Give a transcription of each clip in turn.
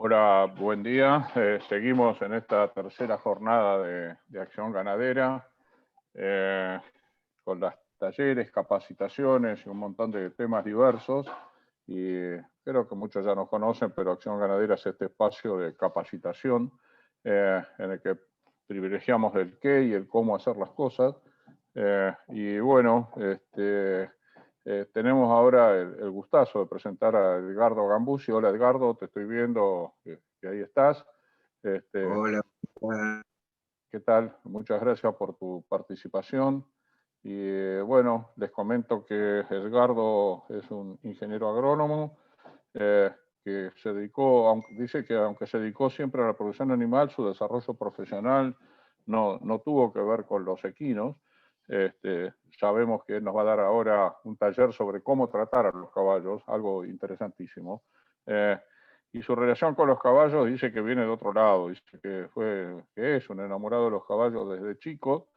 Hola, buen día. Seguimos en esta tercera jornada de acción ganadera con los talleres, capacitaciones y un montón de temas diversos. Y creo que muchos ya nos conocen, pero Acción Ganadera es este espacio de capacitación en el que privilegiamos el qué y el cómo hacer las cosas. Y bueno, tenemos ahora el gustazo de presentar a Edgardo Gambusi. Hola Edgardo, te estoy viendo que ahí estás. Hola. ¿Qué tal? Muchas gracias por tu participación. Y bueno, les comento que Edgardo es un ingeniero agrónomo que se dedicó, dice que aunque se dedicó siempre a la producción animal, su desarrollo profesional no tuvo que ver con los equinos. Sabemos que él nos va a dar ahora un taller sobre cómo tratar a los caballos, algo interesantísimo. Y su relación con los caballos dice que viene de otro lado, dice que es un enamorado de los caballos desde chico,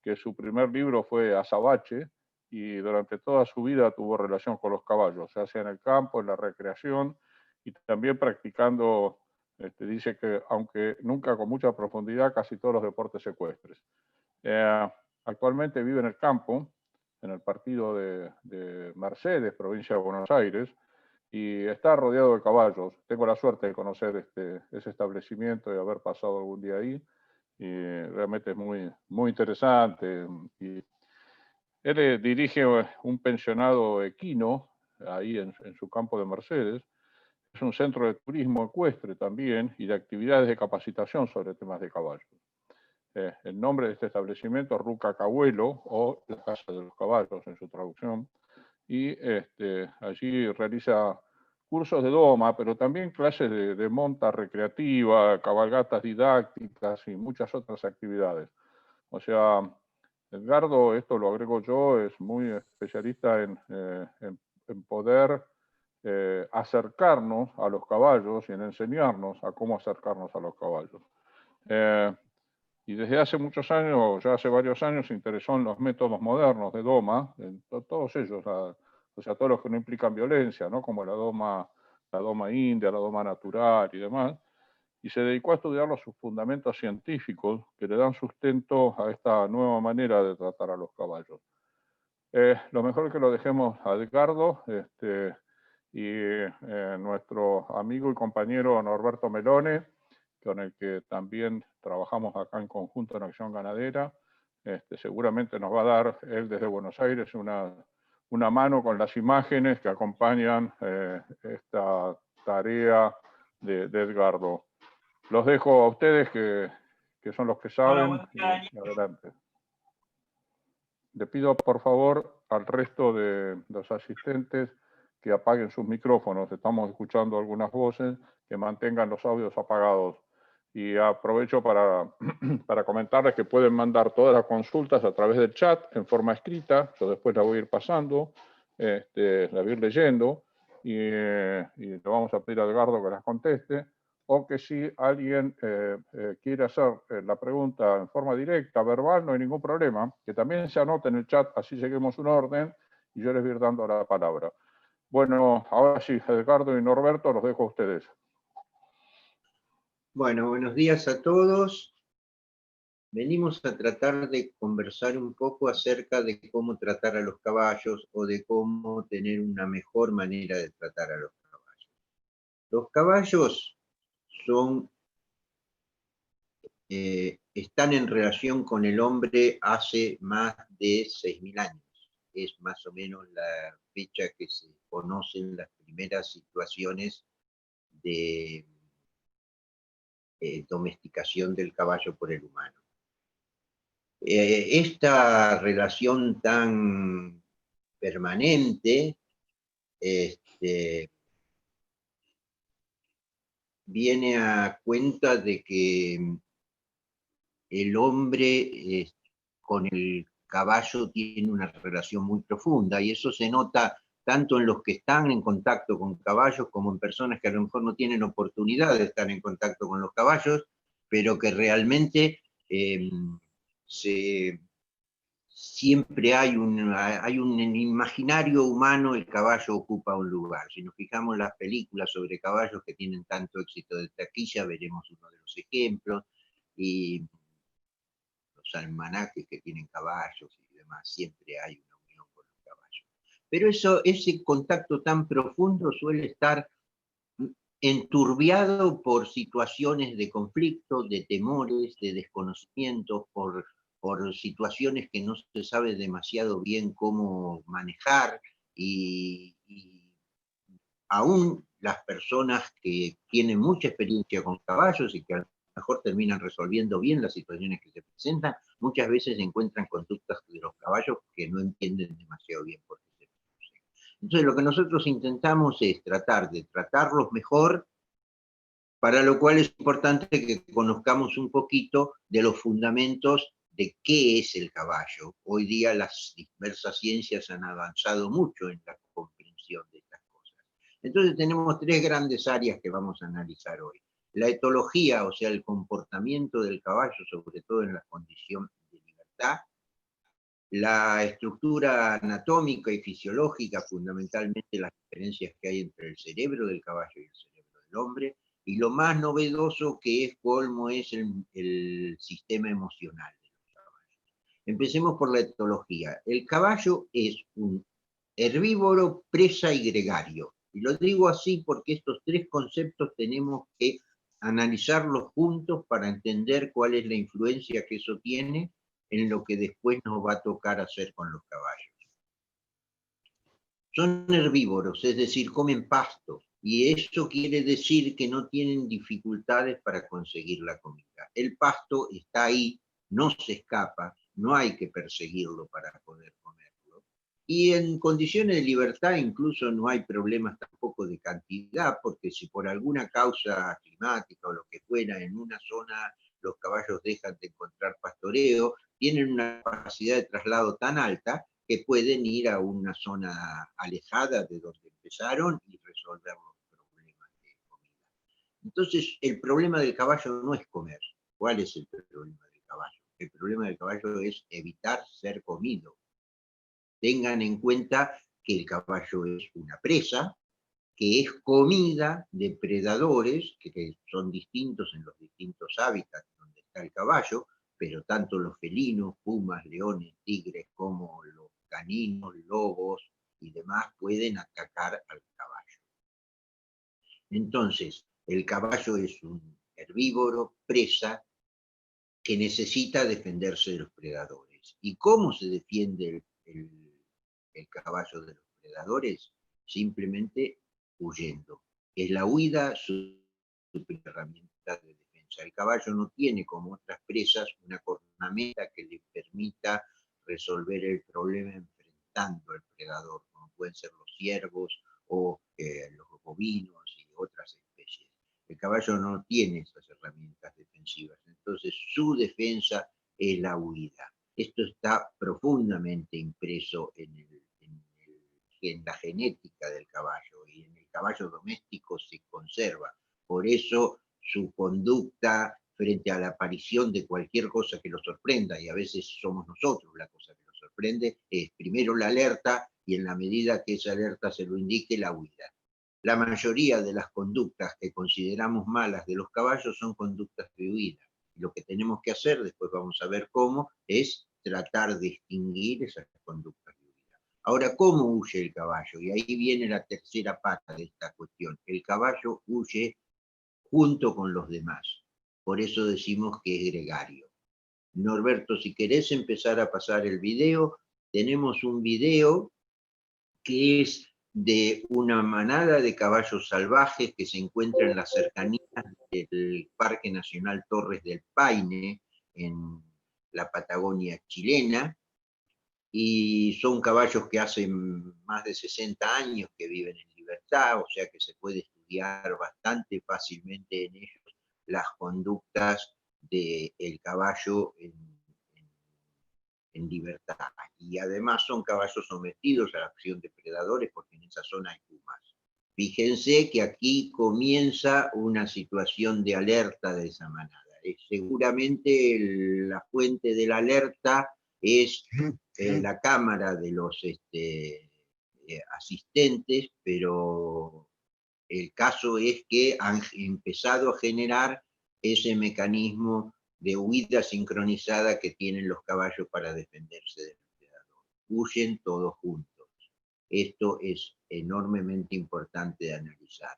que su primer libro fue Azabache y durante toda su vida tuvo relación con los caballos, ya sea en el campo, en la recreación y también practicando, dice que aunque nunca con mucha profundidad, casi todos los deportes ecuestres. Actualmente vive en el campo, en el partido de Mercedes, provincia de Buenos Aires, y está rodeado de caballos. Tengo la suerte de conocer ese establecimiento y haber pasado algún día ahí, y realmente es muy interesante. Y él dirige un pensionado equino ahí en su campo de Mercedes. Es un centro de turismo ecuestre también y de actividades de capacitación sobre temas de caballos. El nombre de este establecimiento es Ruca Cabuelo, o la Casa de los Caballos en su traducción, y allí realiza cursos de doma, pero también clases de monta recreativa, cabalgatas didácticas y muchas otras actividades. O sea, Edgardo, esto lo agrego yo, es muy especialista en poder acercarnos a los caballos y en enseñarnos a cómo acercarnos a los caballos. Y desde hace muchos años, ya hace varios años, se interesó en los métodos modernos de doma, en todos ellos, o sea, todos los que no implican violencia, ¿no? Como la doma india, la doma natural y demás, y se dedicó a estudiar los fundamentos científicos que le dan sustento a esta nueva manera de tratar a los caballos. Lo mejor es que lo dejemos a Edgardo y nuestro amigo y compañero Norberto Melone, con el que también trabajamos acá en conjunto en Acción Ganadera. Seguramente nos va a dar él desde Buenos Aires una mano con las imágenes que acompañan esta tarea de Edgardo. Los dejo a ustedes que son los que saben. Hola, y adelante. Le pido por favor al resto de los asistentes que apaguen sus micrófonos. Estamos escuchando algunas voces, que mantengan los audios apagados. Y aprovecho para comentarles que pueden mandar todas las consultas a través del chat en forma escrita. Yo después la voy a ir pasando, la voy a ir leyendo y le vamos a pedir a Edgardo que las conteste. O que si alguien quiere hacer la pregunta en forma directa, verbal, no hay ningún problema, que también se anote en el chat, así seguimos un orden y yo les voy a ir dando la palabra. Bueno, ahora sí, Edgardo y Norberto, los dejo a ustedes. Bueno, buenos días a todos. Venimos a tratar de conversar un poco acerca de cómo tratar a los caballos o de cómo tener una mejor manera de tratar a los caballos. Los caballos están en relación con el hombre hace más de 6.000 años. Es más o menos la fecha que se conocen las primeras situaciones de domesticación del caballo por el humano. Esta relación tan permanente viene a cuenta de que el hombre con el caballo tiene una relación muy profunda y eso se nota tanto en los que están en contacto con caballos como en personas que a lo mejor no tienen oportunidad de estar en contacto con los caballos, pero que realmente se siempre hay un imaginario humano, el caballo ocupa un lugar. Si nos fijamos en las películas sobre caballos que tienen tanto éxito de taquilla, veremos uno de los ejemplos, y los almanaques que tienen caballos y demás, siempre hay una unión con los caballos. Pero ese contacto tan profundo suele estar enturbiado por situaciones de conflicto, de temores, de desconocimiento, por situaciones que no se sabe demasiado bien cómo manejar, y aún las personas que tienen mucha experiencia con caballos y que a lo mejor terminan resolviendo bien las situaciones que se presentan, muchas veces encuentran conductas de los caballos que no entienden demasiado bien por qué se producen. Entonces lo que nosotros intentamos es tratar de tratarlos mejor, para lo cual es importante que conozcamos un poquito de los fundamentos de qué es el caballo. Hoy día las diversas ciencias han avanzado mucho en la comprensión de estas cosas. Entonces tenemos tres grandes áreas que vamos a analizar hoy. La etología, o sea, el comportamiento del caballo, sobre todo en la condición de libertad. La estructura anatómica y fisiológica, fundamentalmente las diferencias que hay entre el cerebro del caballo y el cerebro del hombre, y lo más novedoso que es cómo es el sistema emocional de los caballos. Empecemos por la etología. El caballo es un herbívoro, presa y gregario. Y lo digo así porque estos tres conceptos tenemos que analizarlos juntos para entender cuál es la influencia que eso tiene en lo que después nos va a tocar hacer con los caballos. Son herbívoros, es decir, comen pasto, y eso quiere decir que no tienen dificultades para conseguir la comida. El pasto está ahí, no se escapa, no hay que perseguirlo para poder comerlo. Y en condiciones de libertad incluso no hay problemas tampoco de cantidad, porque si por alguna causa climática o lo que fuera en una zona los caballos dejan de encontrar pastoreo, tienen una capacidad de traslado tan alta que pueden ir a una zona alejada de donde empezaron y resolver los problemas de comida. Entonces, el problema del caballo no es comer. ¿Cuál es el problema del caballo? El problema del caballo es evitar ser comido. Tengan en cuenta que el caballo es una presa, que es comida de predadores, que son distintos en los distintos hábitats donde está el caballo, pero tanto los felinos, pumas, leones, tigres, como los caninos, lobos y demás pueden atacar al caballo. Entonces, el caballo es un herbívoro, presa, que necesita defenderse de los predadores. ¿Y cómo se defiende el caballo de los predadores? Simplemente huyendo. Es la huida su herramienta de defensa. El caballo no tiene, como otras presas, una cornamenta que le permita resolver el problema enfrentando al predador, como pueden ser los ciervos o los bovinos y otras especies. El caballo no tiene esas herramientas defensivas, entonces su defensa es la huida. Esto está profundamente impreso en la genética del caballo, y en el caballo doméstico se conserva. Por eso su conducta frente a la aparición de cualquier cosa que lo sorprenda, y a veces somos nosotros la cosa que lo sorprende, es primero la alerta, y en la medida que esa alerta se lo indique, la huida. La mayoría de las conductas que consideramos malas de los caballos son conductas de huida. Lo que tenemos que hacer, después vamos a ver cómo, es tratar de extinguir esas conductas de huida. Ahora, ¿cómo huye el caballo? Y ahí viene la tercera pata de esta cuestión. El caballo huye junto con los demás. Por eso decimos que es gregario. Norberto, si querés empezar a pasar el video, tenemos un video que es de una manada de caballos salvajes que se encuentra en las cercanías del Parque Nacional Torres del Paine, en la Patagonia chilena, y son caballos que hacen más de 60 años que viven en libertad, o sea que se puede estudiar bastante fácilmente en ellos las conductas del caballo en libertad. Y además son caballos sometidos a la acción de predadores porque en esa zona hay pumas. Fíjense que aquí comienza una situación de alerta de esa manada. Seguramente la fuente de la alerta es la cámara de los asistentes, pero el caso es que han empezado a generar ese mecanismo de huida sincronizada que tienen los caballos para defenderse del predador. Huyen todos juntos. Esto es enormemente importante de analizar.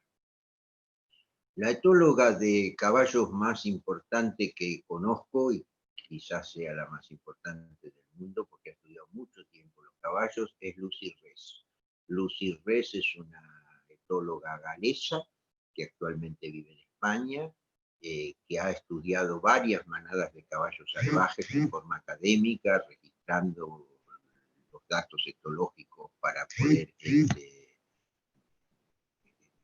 La etóloga de caballos más importante que conozco, y quizás sea la más importante del mundo porque ha estudiado mucho tiempo los caballos, es Lucy Rees. Lucy Rees es una etóloga galesa que actualmente vive en España, que ha estudiado varias manadas de caballos salvajes de forma académica, registrando los datos etológicos para poder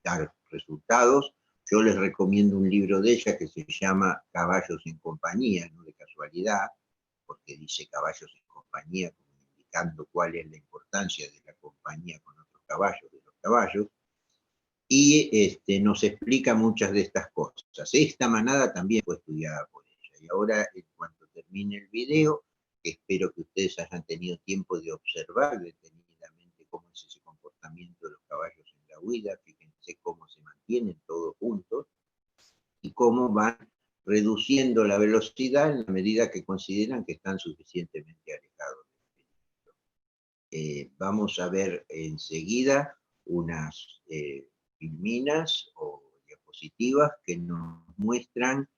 dar resultados. Yo les recomiendo un libro de ella que se llama Caballos en compañía, no de casualidad, porque dice caballos en compañía, como indicando cuál es la importancia de la compañía con otros caballos, de los caballos, y nos explica muchas de estas cosas. Esta manada también fue estudiada por ella, y ahora, en cuanto termine el video, espero que ustedes hayan tenido tiempo de observar detenidamente cómo es ese comportamiento de los caballos en la huida. Fíjense cómo se mantienen todos juntos y cómo van reduciendo la velocidad en la medida que consideran que están suficientemente alejados del peligro. Vamos a ver enseguida unas filminas o diapositivas que nos muestran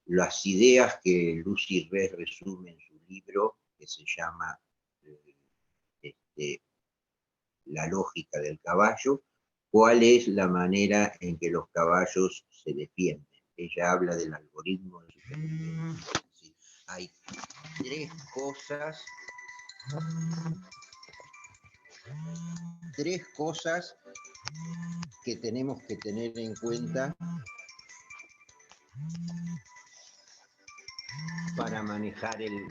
las ideas que Lucy Rees resume en su libro, que se llama La lógica del caballo, cuál es la manera en que los caballos se defienden. Ella habla del algoritmo de supervivencia. ¿Sí? Hay tres cosas que tenemos que tener en cuenta para manejar el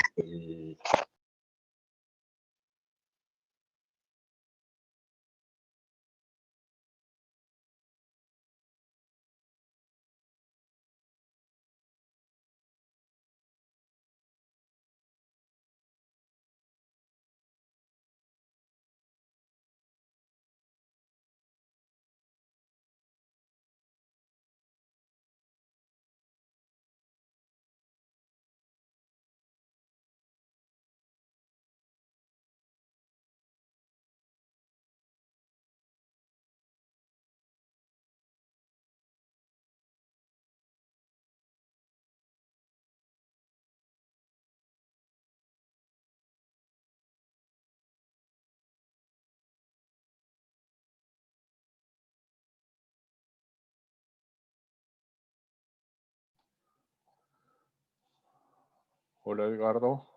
Hola Edgardo.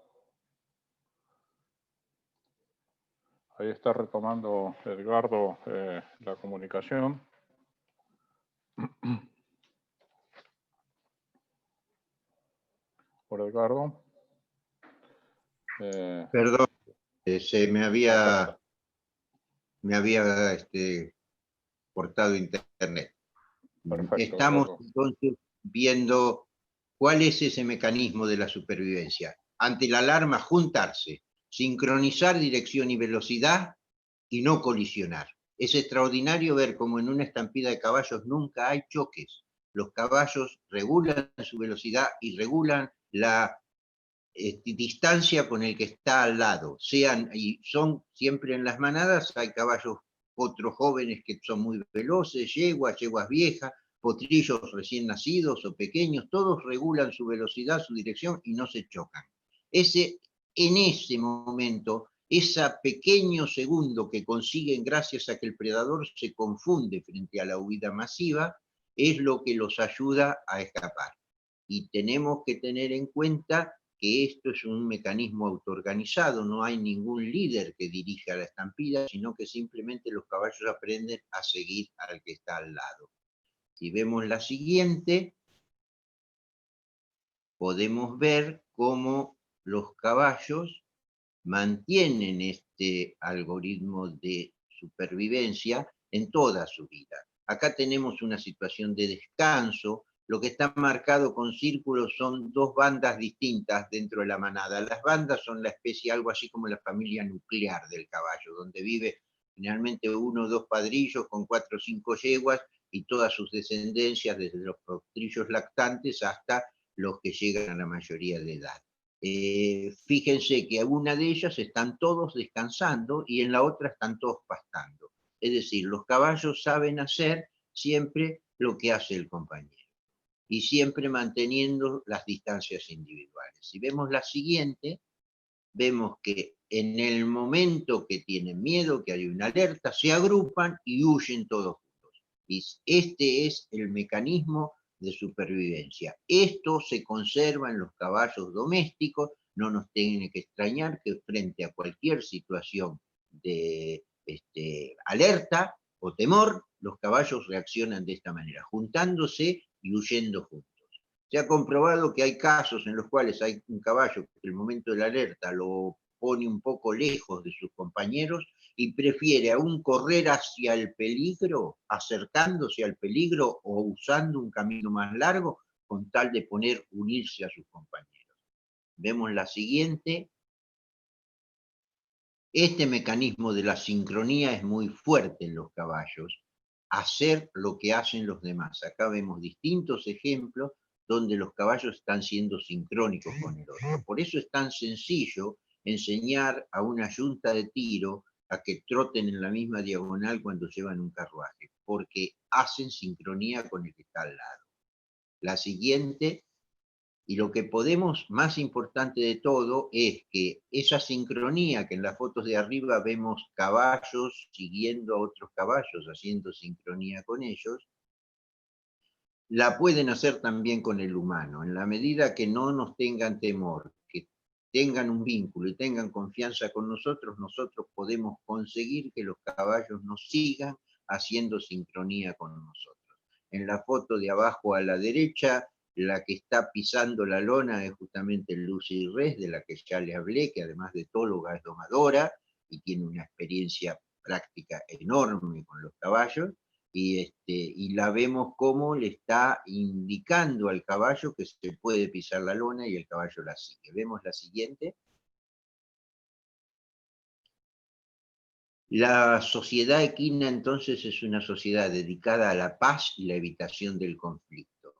Ahí está retomando Edgardo la comunicación. Hola Edgardo. Perdón, se me había cortado internet. Perfecto, Estamos Edgardo. entonces viendo cuál es ese mecanismo de la supervivencia. Ante la alarma, juntarse, sincronizar dirección y velocidad y no colisionar. Es extraordinario ver cómo en una estampida de caballos nunca hay choques. Los caballos regulan su velocidad y regulan la distancia con el que está al lado. Y son siempre en las manadas, hay caballos, otros jóvenes que son muy veloces, yeguas viejas, potrillos recién nacidos o pequeños, todos regulan su velocidad, su dirección y no se chocan. En ese momento, ese pequeño segundo que consiguen gracias a que el predador se confunde frente a la huida masiva, es lo que los ayuda a escapar. Y tenemos que tener en cuenta que esto es un mecanismo autoorganizado, no hay ningún líder que dirija la estampida, sino que simplemente los caballos aprenden a seguir al que está al lado. Si vemos la siguiente, podemos ver cómo los caballos mantienen este algoritmo de supervivencia en toda su vida. Acá tenemos una situación de descanso, lo que está marcado con círculos son dos bandas distintas dentro de la manada. Las bandas son la especie, algo así como la familia nuclear del caballo, donde vive generalmente uno o dos padrillos con 4 o 5 yeguas y todas sus descendencias, desde los potrillos lactantes hasta los que llegan a la mayoría de edad. Fíjense que en una de ellas están todos descansando y en la otra están todos pastando. Es decir, los caballos saben hacer siempre lo que hace el compañero y siempre manteniendo las distancias individuales. Si vemos la siguiente, vemos que en el momento que tienen miedo, que hay una alerta, se agrupan y huyen todos juntos. Y este es el mecanismo de supervivencia. Esto se conserva en los caballos domésticos, no nos tiene que extrañar que frente a cualquier situación de alerta o temor, los caballos reaccionan de esta manera, juntándose y huyendo juntos. Se ha comprobado que hay casos en los cuales hay un caballo que en el momento de la alerta lo pone un poco lejos de sus compañeros y prefiere aún correr hacia el peligro, acercándose al peligro o usando un camino más largo con tal de unirse a sus compañeros. Vemos la siguiente. Este mecanismo de la sincronía es muy fuerte en los caballos, hacer lo que hacen los demás. Acá vemos distintos ejemplos donde los caballos están siendo sincrónicos con el otro. Por eso es tan sencillo enseñar a una yunta de tiro a que troten en la misma diagonal cuando llevan un carruaje, porque hacen sincronía con el que está al lado. La siguiente, y lo que podemos, más importante de todo, es que esa sincronía, que en las fotos de arriba vemos caballos siguiendo a otros caballos, haciendo sincronía con ellos, la pueden hacer también con el humano, en la medida que no nos tengan temor, que tengan un vínculo y tengan confianza con nosotros, nosotros podemos conseguir que los caballos nos sigan haciendo sincronía con nosotros. En la foto de abajo a la derecha, la que está pisando la lona es justamente Lucy Res, de la que ya le hablé, que además de etóloga es domadora y tiene una experiencia práctica enorme con los caballos. Y la vemos cómo le está indicando al caballo que se puede pisar la lona y el caballo la sigue. Vemos la siguiente. La sociedad equina entonces es una sociedad dedicada a la paz y la evitación del conflicto.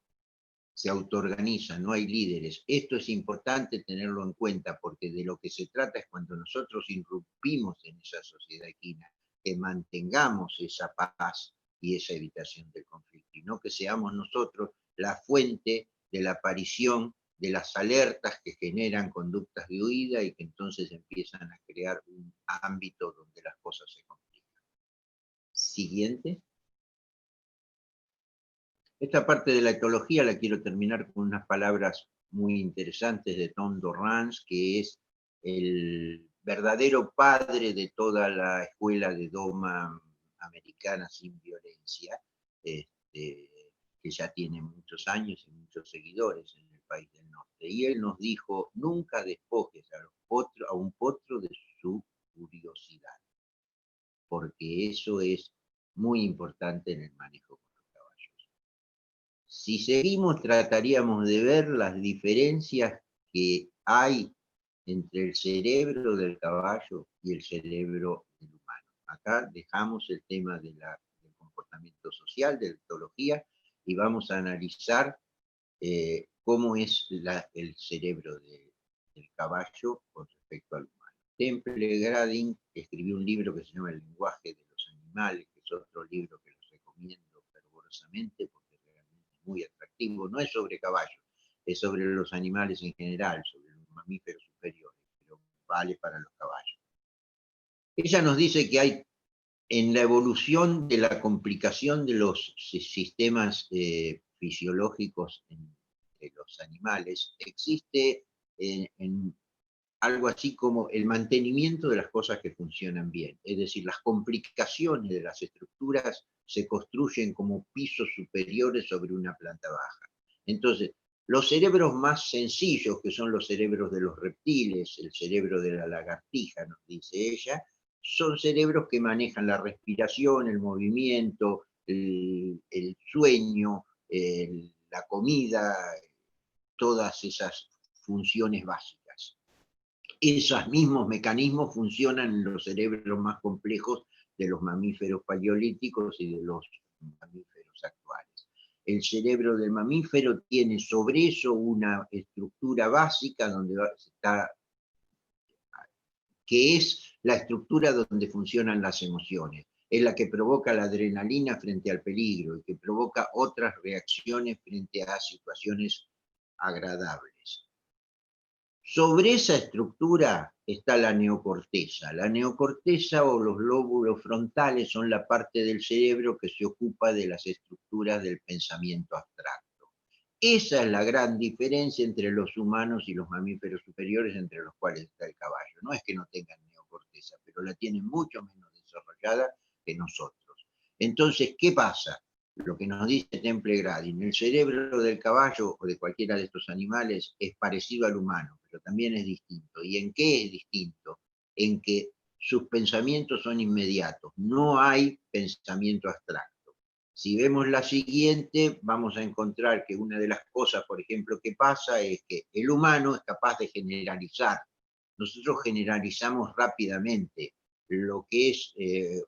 Se autoorganiza, no hay líderes. Esto es importante tenerlo en cuenta porque de lo que se trata es cuando nosotros irrumpimos en esa sociedad equina, que mantengamos esa paz y esa evitación del conflicto, y no que seamos nosotros la fuente de la aparición de las alertas que generan conductas de huida y que entonces empiezan a crear un ámbito donde las cosas se complican. Siguiente. Esta parte de la etología la quiero terminar con unas palabras muy interesantes de Tom Dorrance, que es el verdadero padre de toda la escuela de doma americana sin violencia, que ya tiene muchos años y muchos seguidores en el país del norte. Y él nos dijo, nunca despojes a un potro de su curiosidad, porque eso es muy importante en el manejo. Si seguimos, trataríamos de ver las diferencias que hay entre el cerebro del caballo y el cerebro del humano. Acá dejamos el tema del comportamiento social, de la etología, y vamos a analizar cómo es el cerebro del caballo con respecto al humano. Temple Grandin escribió un libro que se llama El lenguaje de los animales, que es otro libro que les recomiendo fervorosamente porque es realmente muy atractivo. No es sobre caballos, es sobre los animales en general, sobre los mamíferos superiores, pero vale para los caballos. Ella nos dice que hay en la evolución de la complicación de los sistemas fisiológicos de los animales, existe en algo así como el mantenimiento de las cosas que funcionan bien. Es decir, las complicaciones de las estructuras se construyen como pisos superiores sobre una planta baja. Entonces, los cerebros más sencillos, que son los cerebros de los reptiles, el cerebro de la lagartija, nos dice ella, son cerebros que manejan la respiración, el movimiento, el sueño, la comida, todas esas funciones básicas. Esos mismos mecanismos funcionan en los cerebros más complejos de los mamíferos paleolíticos y de los mamíferos actuales. El cerebro del mamífero tiene sobre eso una estructura básica donde está, que es la estructura donde funcionan las emociones. Es la que provoca la adrenalina frente al peligro y que provoca otras reacciones frente a situaciones agradables. Sobre esa estructura está la neocorteza. La neocorteza o los lóbulos frontales son la parte del cerebro que se ocupa de las estructuras del pensamiento abstracto. Esa es la gran diferencia entre los humanos y los mamíferos superiores, entre los cuales está el caballo. No es que no tengan neocorteza, pero la tienen mucho menos desarrollada que nosotros. Entonces, ¿qué pasa? Lo que nos dice Temple Grandin, el cerebro del caballo o de cualquiera de estos animales es parecido al humano, pero también es distinto. ¿Y en qué es distinto? En que sus pensamientos son inmediatos, no hay pensamiento abstracto. Si vemos la siguiente, vamos a encontrar que una de las cosas, por ejemplo, que pasa es que el humano es capaz de generalizar. Nosotros generalizamos rápidamente. Lo que es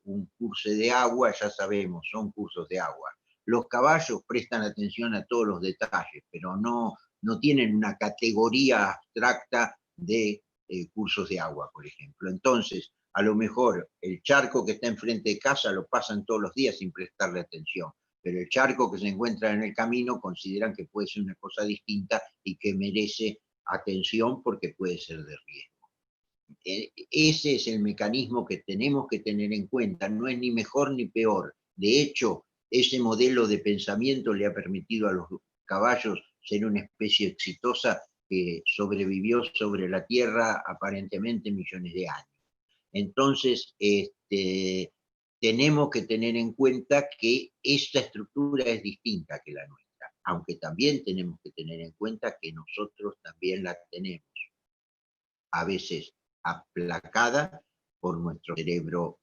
un curso de agua, ya sabemos, son cursos de agua. Los caballos prestan atención a todos los detalles, pero no tienen una categoría abstracta de cursos de agua, por ejemplo. Entonces, a lo mejor el charco que está enfrente de casa lo pasan todos los días sin prestarle atención, pero el charco que se encuentra en el camino consideran que puede ser una cosa distinta y que merece atención porque puede ser de riesgo. Ese es el mecanismo que tenemos que tener en cuenta, no es ni mejor ni peor. De hecho, ese modelo de pensamiento le ha permitido a los caballos ser una especie exitosa que sobrevivió sobre la Tierra aparentemente millones de años. Entonces, tenemos que tener en cuenta que esta estructura es distinta que la nuestra, aunque también tenemos que tener en cuenta que nosotros también la tenemos, a veces aplacada por nuestro cerebro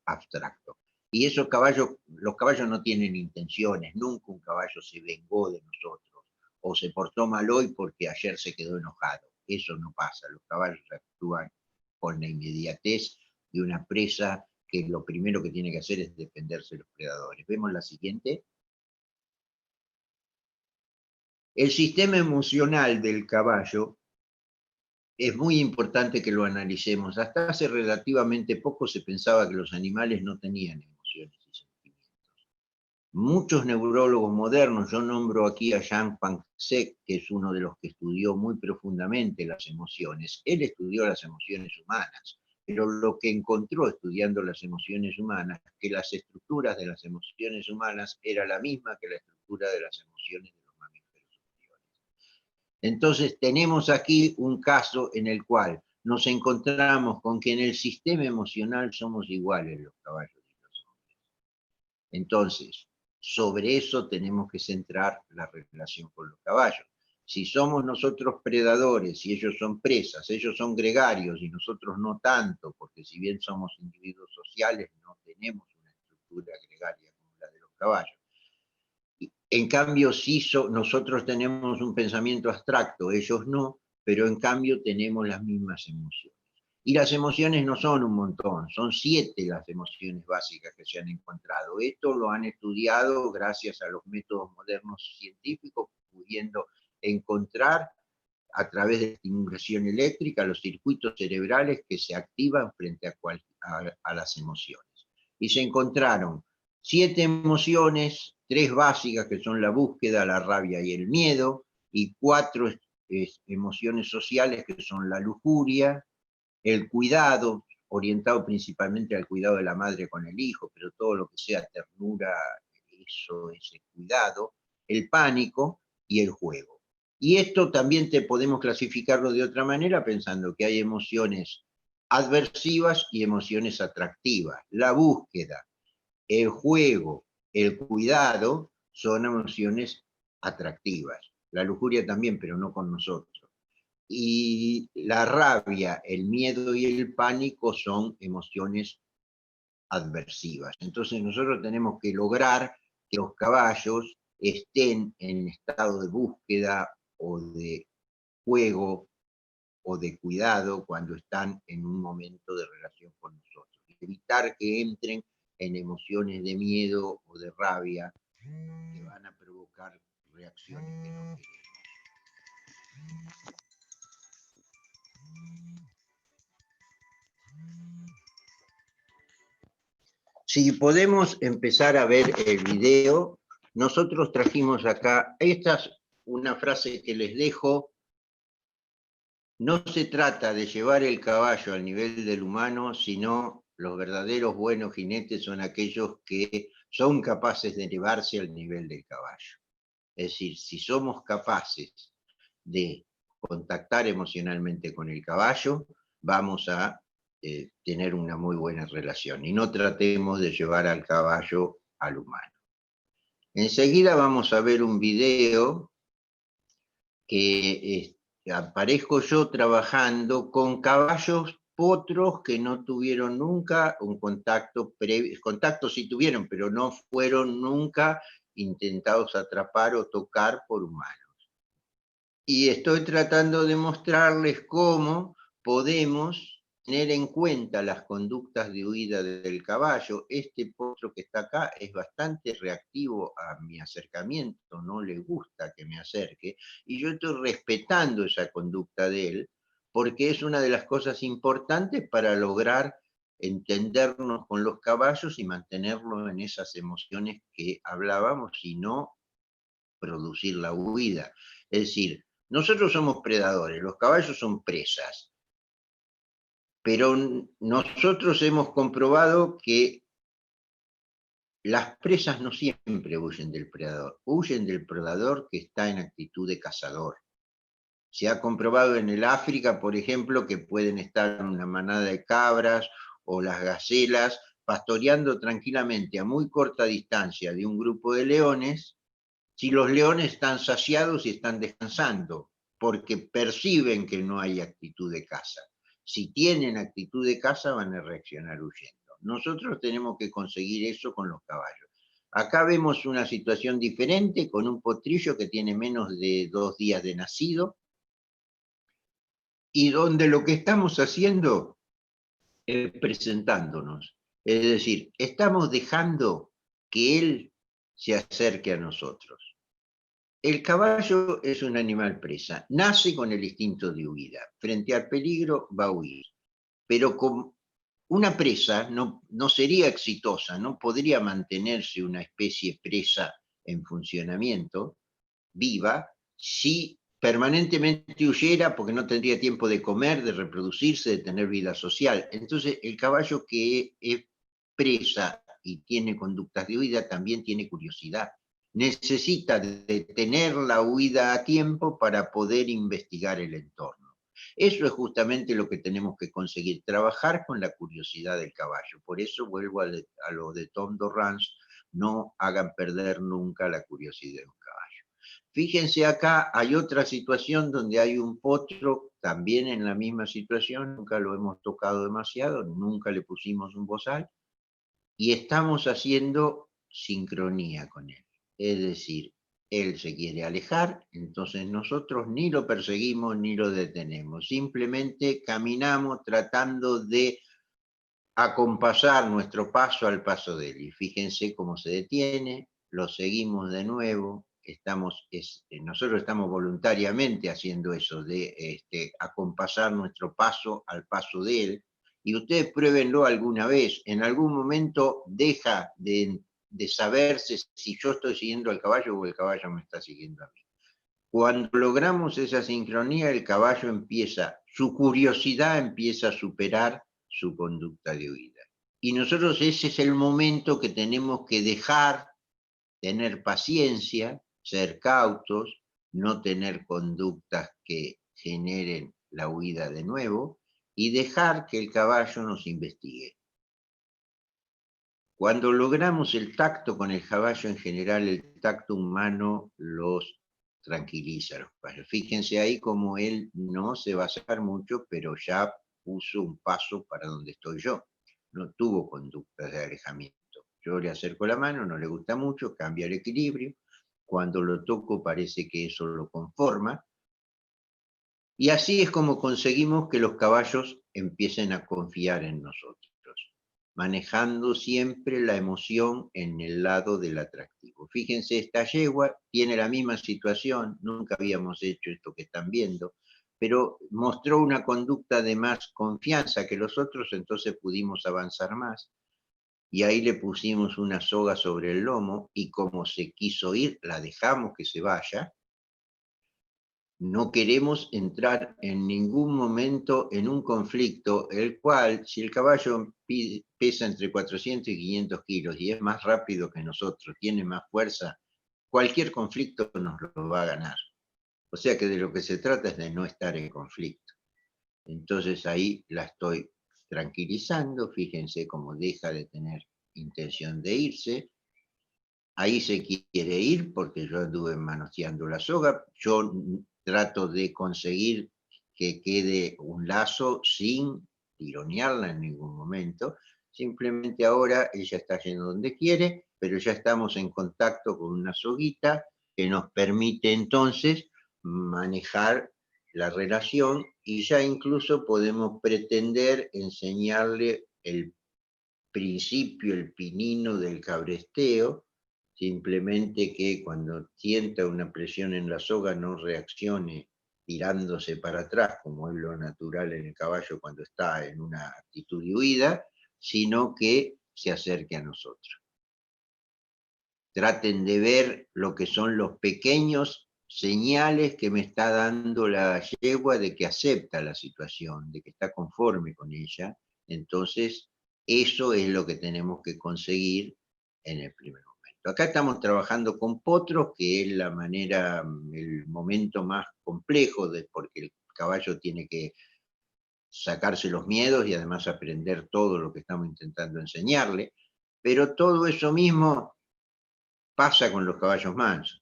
abstracto. Y esos caballos, los caballos no tienen intenciones, nunca un caballo se vengó de nosotros, o se portó mal hoy porque ayer se quedó enojado. Eso no pasa, los caballos actúan con la inmediatez de una presa que lo primero que tiene que hacer es defenderse de los predadores. ¿Vemos la siguiente? El sistema emocional del caballo es muy importante que lo analicemos. Hasta hace relativamente poco se pensaba que los animales no tenían emociones y sentimientos. Muchos neurólogos modernos, yo nombro aquí a Jean Panksepp, que es uno de los que estudió muy profundamente las emociones. Él estudió las emociones humanas, pero lo que encontró estudiando las emociones humanas, que las estructuras de las emociones humanas era la misma que la estructura de las emociones de los mamíferos superiores. Entonces tenemos aquí un caso en el cual nos encontramos con que en el sistema emocional somos iguales los caballos y los hombres. Entonces, sobre eso tenemos que centrar la relación con los caballos. Si somos nosotros predadores y ellos son presas, ellos son gregarios y nosotros no tanto, porque si bien somos individuos sociales, no tenemos una estructura gregaria como la de los caballos. En cambio, sí nosotros tenemos un pensamiento abstracto, ellos no, pero en cambio tenemos las mismas emociones. Y las emociones no son un montón, son 7 las emociones básicas que se han encontrado. Esto lo han estudiado gracias a los métodos modernos científicos, pudiendo encontrar a través de estimulación eléctrica los circuitos cerebrales que se activan frente a las emociones. Y se encontraron 7 emociones, 3 básicas que son la búsqueda, la rabia y el miedo, y 4 emociones sociales que son la lujuria, el cuidado, orientado principalmente al cuidado de la madre con el hijo, pero todo lo que sea ternura, eso es el cuidado, el pánico y el juego. Y esto también podemos clasificarlo de otra manera pensando que hay emociones adversivas y emociones atractivas. La búsqueda, el juego, el cuidado son emociones atractivas. La lujuria también, pero no con nosotros. Y la rabia, el miedo y el pánico son emociones adversivas. Entonces nosotros tenemos que lograr que los caballos estén en estado de búsqueda o de juego o de cuidado cuando están en un momento de relación con nosotros. Evitar que entren en emociones de miedo o de rabia que van a provocar reacciones que no queremos. Si podemos empezar a ver el video, nosotros trajimos acá, esta es una frase que les dejo: no se trata de llevar el caballo al nivel del humano, sino los verdaderos buenos jinetes son aquellos que son capaces de elevarse al nivel del caballo. Es decir, si somos capaces de contactar emocionalmente con el caballo, vamos a tener una muy buena relación. Y no tratemos de llevar al caballo al humano. Enseguida vamos a ver un video que aparezco yo trabajando con caballos potros que no tuvieron nunca un contacto previo. Contacto sí tuvieron, pero no fueron nunca intentados atrapar o tocar por humanos. Y estoy tratando de mostrarles cómo podemos tener en cuenta las conductas de huida del caballo. Este potro que está acá es bastante reactivo a mi acercamiento, no le gusta que me acerque, y yo estoy respetando esa conducta de él, porque es una de las cosas importantes para lograr entendernos con los caballos y mantenerlos en esas emociones que hablábamos y no producir la huida. Es decir, nosotros somos predadores, los caballos son presas, pero nosotros hemos comprobado que las presas no siempre huyen del predador que está en actitud de cazador. Se ha comprobado en el África, por ejemplo, que pueden estar una manada de cabras o las gacelas pastoreando tranquilamente a muy corta distancia de un grupo de leones, si los leones están saciados y están descansando, porque perciben que no hay actitud de caza. Si tienen actitud de caza, van a reaccionar huyendo. Nosotros tenemos que conseguir eso con los caballos. Acá vemos una situación diferente con un potrillo que tiene menos de 2 días de nacido y donde lo que estamos haciendo es presentándonos. Es decir, estamos dejando que él se acerque a nosotros. El caballo es un animal presa, nace con el instinto de huida. Frente al peligro va a huir. Pero con una presa no sería exitosa, no podría mantenerse una especie presa en funcionamiento, viva, si permanentemente huyera, porque no tendría tiempo de comer, de reproducirse, de tener vida social. Entonces, el caballo que es presa y tiene conductas de huida también tiene curiosidad. Necesita detener la huida a tiempo para poder investigar el entorno. Eso es justamente lo que tenemos que conseguir, trabajar con la curiosidad del caballo. Por eso vuelvo a lo de Tom Dorrance: no hagan perder nunca la curiosidad de un caballo. Fíjense acá, hay otra situación donde hay un potro también en la misma situación, nunca lo hemos tocado demasiado, nunca le pusimos un bozal, y estamos haciendo sincronía con él. Es decir, él se quiere alejar, entonces nosotros ni lo perseguimos ni lo detenemos, simplemente caminamos tratando de acompasar nuestro paso al paso de él. Y fíjense cómo se detiene, lo seguimos de nuevo, nosotros estamos voluntariamente haciendo eso, de acompasar nuestro paso al paso de él, y ustedes pruébenlo alguna vez, en algún momento deja de saberse si yo estoy siguiendo al caballo o el caballo me está siguiendo a mí. Cuando logramos esa sincronía, el caballo su curiosidad empieza a superar su conducta de huida. Y nosotros ese es el momento que tenemos que dejar, tener paciencia, ser cautos, no tener conductas que generen la huida de nuevo, y dejar que el caballo nos investigue. Cuando logramos el tacto con el caballo, en general el tacto humano los tranquiliza a los caballos. Fíjense ahí como él no se va a sacar mucho, pero ya puso un paso para donde estoy yo. No tuvo conductas de alejamiento. Yo le acerco la mano, no le gusta mucho, cambia el equilibrio, cuando lo toco parece que eso lo conforma, y así es como conseguimos que los caballos empiecen a confiar en nosotros, manejando siempre la emoción en el lado del atractivo. Fíjense, esta yegua tiene la misma situación, nunca habíamos hecho esto que están viendo, pero mostró una conducta de más confianza que los otros, entonces pudimos avanzar más. Y ahí le pusimos una soga sobre el lomo y como se quiso ir, la dejamos que se vaya. No queremos entrar en ningún momento en un conflicto, el cual, si el caballo pesa entre 400 y 500 kilos y es más rápido que nosotros, tiene más fuerza, cualquier conflicto nos lo va a ganar. O sea que de lo que se trata es de no estar en conflicto. Entonces ahí la estoy tranquilizando, fíjense cómo deja de tener intención de irse. Ahí se quiere ir porque yo anduve manoseando la soga. Yo trato de conseguir que quede un lazo sin tironearla en ningún momento. Simplemente ahora ella está yendo donde quiere, pero ya estamos en contacto con una soguita que nos permite entonces manejar la relación y ya incluso podemos pretender enseñarle el principio, el pinino del cabresteo, simplemente que cuando sienta una presión en la soga no reaccione tirándose para atrás, como es lo natural en el caballo cuando está en una actitud de huida, sino que se acerque a nosotros. Traten de ver lo que son los pequeños señales que me está dando la yegua de que acepta la situación, de que está conforme con ella. Entonces, eso es lo que tenemos que conseguir en el primer momento. Acá estamos trabajando con potros, que es la manera, el momento más complejo, porque el caballo tiene que sacarse los miedos y además aprender todo lo que estamos intentando enseñarle. Pero todo eso mismo pasa con los caballos mansos.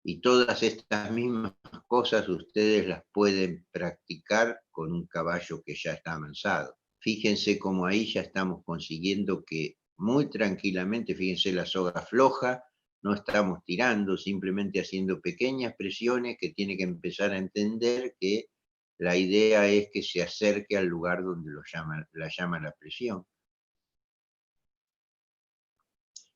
Y todas estas mismas cosas ustedes las pueden practicar con un caballo que ya está amansado. Fíjense cómo ahí ya estamos consiguiendo que muy tranquilamente, fíjense la soga floja, no estamos tirando, simplemente haciendo pequeñas presiones que tiene que empezar a entender que la idea es que se acerque al lugar donde la llama la presión.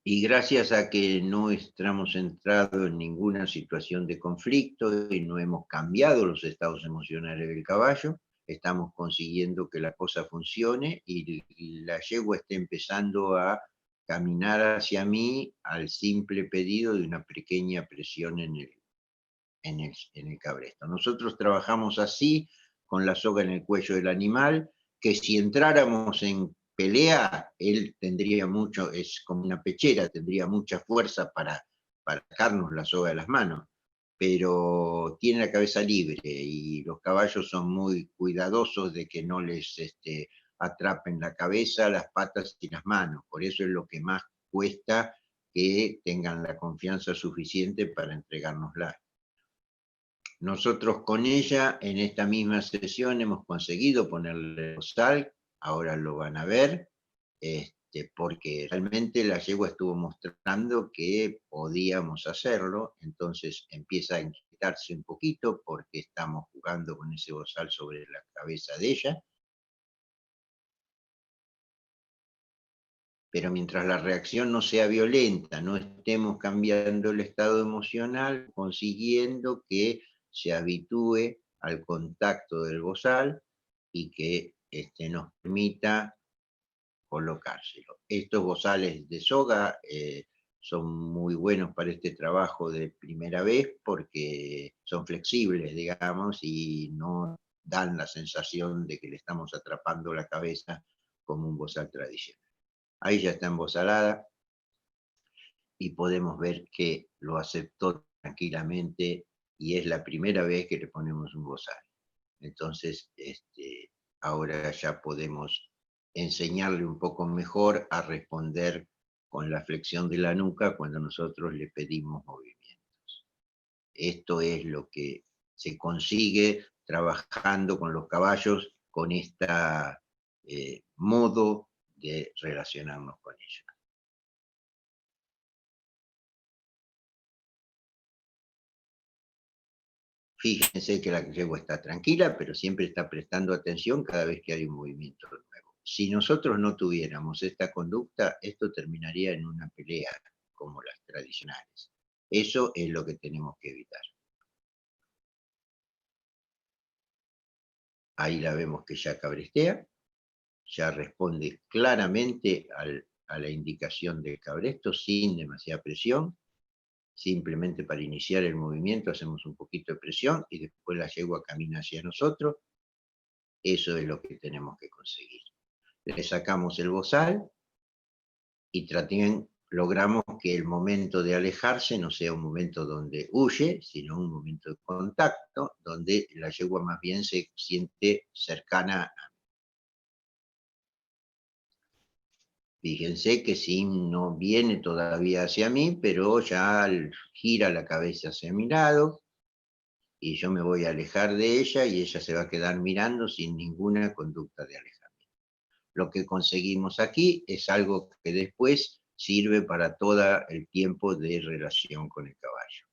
Y gracias a que no estamos entrado en ninguna situación de conflicto y no hemos cambiado los estados emocionales del caballo, estamos consiguiendo que la cosa funcione y la yegua esté empezando a caminar hacia mí al simple pedido de una pequeña presión en el cabresto. Nosotros trabajamos así, con la soga en el cuello del animal, que si entráramos en pelea, él tendría mucho, es como una pechera, tendría mucha fuerza para sacarnos la soga de las manos, pero tiene la cabeza libre y los caballos son muy cuidadosos de que no les atrapen la cabeza, las patas y las manos. Por eso es lo que más cuesta que tengan la confianza suficiente para entregárnosla. Nosotros con ella en esta misma sesión hemos conseguido ponerle bozal, ahora lo van a ver, porque realmente la yegua estuvo mostrando que podíamos hacerlo, entonces empieza a inquietarse un poquito porque estamos jugando con ese bozal sobre la cabeza de ella. Pero mientras la reacción no sea violenta, no estemos cambiando el estado emocional, consiguiendo que se habitúe al contacto del bozal y que nos permita colocárselo. Estos bozales de soga son muy buenos para este trabajo de primera vez porque son flexibles, digamos, y no dan la sensación de que le estamos atrapando la cabeza como un bozal tradicional. Ahí ya está embozalada y podemos ver que lo aceptó tranquilamente y es la primera vez que le ponemos un bozal. Entonces, ahora ya podemos enseñarle un poco mejor a responder con la flexión de la nuca cuando nosotros le pedimos movimientos. Esto es lo que se consigue trabajando con los caballos con este modo de relacionarnos con ellos. Fíjense que la yegua está tranquila, pero siempre está prestando atención cada vez que hay un movimiento nuevo. Si nosotros no tuviéramos esta conducta, esto terminaría en una pelea, como las tradicionales. Eso es lo que tenemos que evitar. Ahí la vemos que ya cabrestea, ya responde claramente a la indicación del cabresto sin demasiada presión. Simplemente para iniciar el movimiento hacemos un poquito de presión y después la yegua camina hacia nosotros. Eso es lo que tenemos que conseguir. Le sacamos el bozal y logramos que el momento de alejarse no sea un momento donde huye, sino un momento de contacto, donde la yegua más bien se siente cercana. Fíjense que Sim no viene todavía hacia mí, pero ya gira la cabeza hacia mi lado, y yo me voy a alejar de ella y ella se va a quedar mirando sin ninguna conducta de alejamiento. Lo que conseguimos aquí es algo que después sirve para todo el tiempo de relación con el caballo.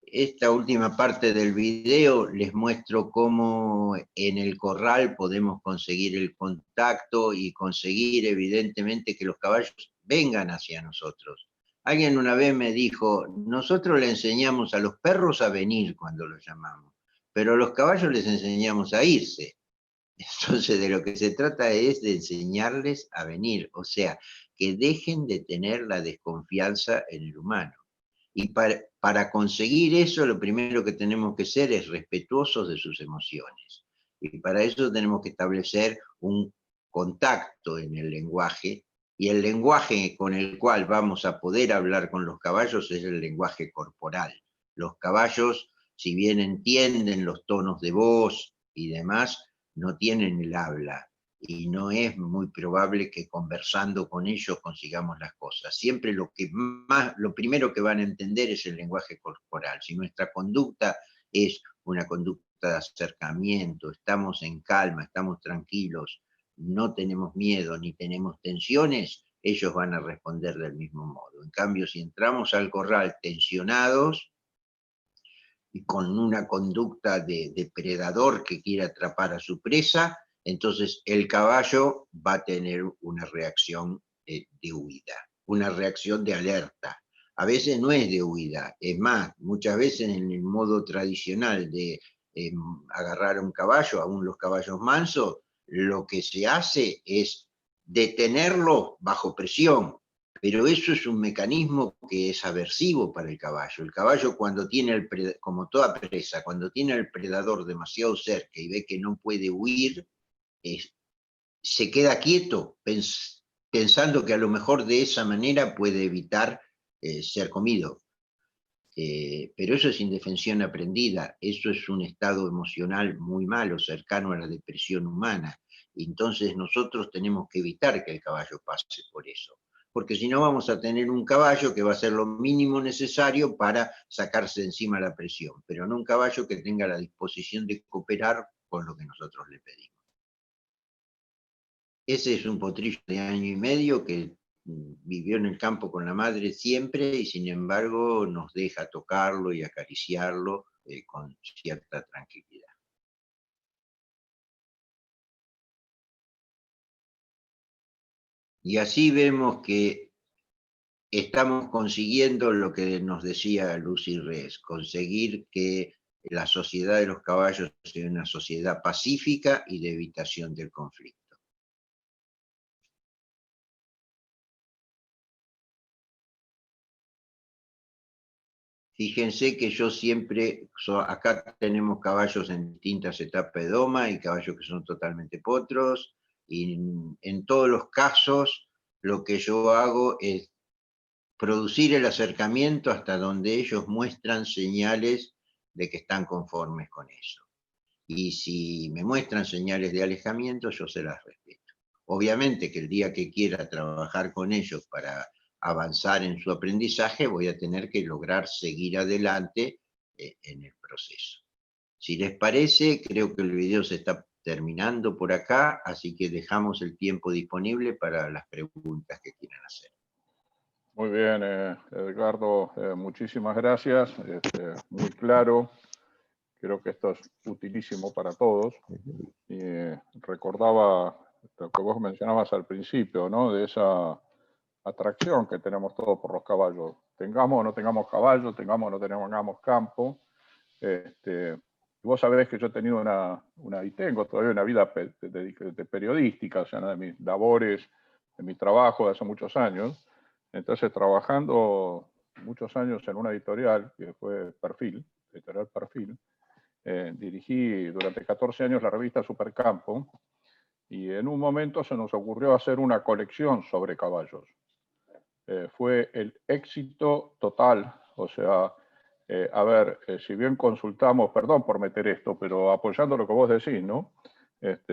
Esta última parte del video les muestro cómo en el corral podemos conseguir el contacto y conseguir evidentemente que los caballos vengan hacia nosotros. Alguien una vez me dijo, nosotros le enseñamos a los perros a venir cuando los llamamos, pero a los caballos les enseñamos a irse. Entonces de lo que se trata es de enseñarles a venir, o sea, que dejen de tener la desconfianza en el humano. Y para conseguir eso, lo primero que tenemos que ser es respetuosos de sus emociones. Y para eso tenemos que establecer un contacto en el lenguaje, y el lenguaje con el cual vamos a poder hablar con los caballos es el lenguaje corporal. Los caballos, si bien entienden los tonos de voz y demás, no tienen el habla, y no es muy probable que conversando con ellos consigamos las cosas. Siempre lo primero que van a entender es el lenguaje corporal. Si nuestra conducta es una conducta de acercamiento, estamos en calma, estamos tranquilos, no tenemos miedo ni tenemos tensiones, ellos van a responder del mismo modo. En cambio, si entramos al corral tensionados y con una conducta de depredador que quiere atrapar a su presa, entonces el caballo va a tener una reacción de huida, una reacción de alerta. A veces no es de huida, es más, muchas veces en el modo tradicional de agarrar a un caballo, aún los caballos mansos, lo que se hace es detenerlo bajo presión, pero eso es un mecanismo que es aversivo para el caballo. El caballo cuando tiene, como toda presa, cuando tiene al predador demasiado cerca y ve que no puede huir, se queda quieto pensando que a lo mejor de esa manera puede evitar ser comido. Pero eso es indefensión aprendida, eso es un estado emocional muy malo, cercano a la depresión humana. Entonces nosotros tenemos que evitar que el caballo pase por eso, porque si no vamos a tener un caballo que va a hacer lo mínimo necesario para sacarse encima la presión, pero no un caballo que tenga la disposición de cooperar con lo que nosotros le pedimos. Ese es un potrillo de 1 año y medio que vivió en el campo con la madre siempre y sin embargo nos deja tocarlo y acariciarlo con cierta tranquilidad. Y así vemos que estamos consiguiendo lo que nos decía Lucy Res, conseguir que la sociedad de los caballos sea una sociedad pacífica y de evitación del conflicto. Fíjense que yo siempre, acá tenemos caballos en distintas etapas de doma y caballos que son totalmente potros, y en todos los casos lo que yo hago es producir el acercamiento hasta donde ellos muestran señales de que están conformes con eso. Y si me muestran señales de alejamiento, yo se las respeto. Obviamente que el día que quiera trabajar con ellos para avanzar en su aprendizaje, voy a tener que lograr seguir adelante en el proceso. Si les parece, creo que el video se está terminando por acá, así que dejamos el tiempo disponible para las preguntas que quieran hacer. Muy bien, Edgardo, muchísimas gracias. Muy claro creo que esto es utilísimo para todos. Y recordaba lo que vos mencionabas al principio, ¿no? De esa atracción que tenemos todos por los caballos. Tengamos o no tengamos caballos, tengamos o no tengamos campo. Vos sabés que yo he tenido y tengo todavía una vida de periodística, o sea, de mis labores, de mi trabajo de hace muchos años. Entonces, trabajando muchos años en una editorial, que fue Perfil, editorial Perfil, dirigí durante 14 años la revista Supercampo, y en un momento se nos ocurrió hacer una colección sobre caballos. Fue el éxito total, o sea, si bien consultamos, perdón por meter esto, pero apoyando lo que vos decís, ¿no?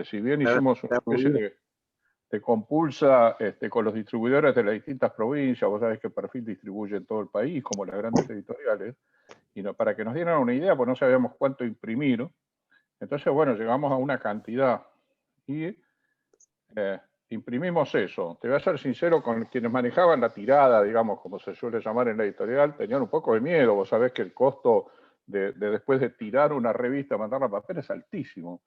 Si bien hicimos una especie de compulsa con los distribuidores de las distintas provincias, vos sabés que Perfil distribuye en todo el país, como las grandes editoriales, y para que nos dieran una idea, pues no sabíamos cuánto imprimir. Entonces, bueno, llegamos a una cantidad y imprimimos eso. Te voy a ser sincero, con quienes manejaban la tirada, digamos, como se suele llamar en la editorial, tenían un poco de miedo. Vos sabés que el costo de después de tirar una revista, mandarla a papel, es altísimo.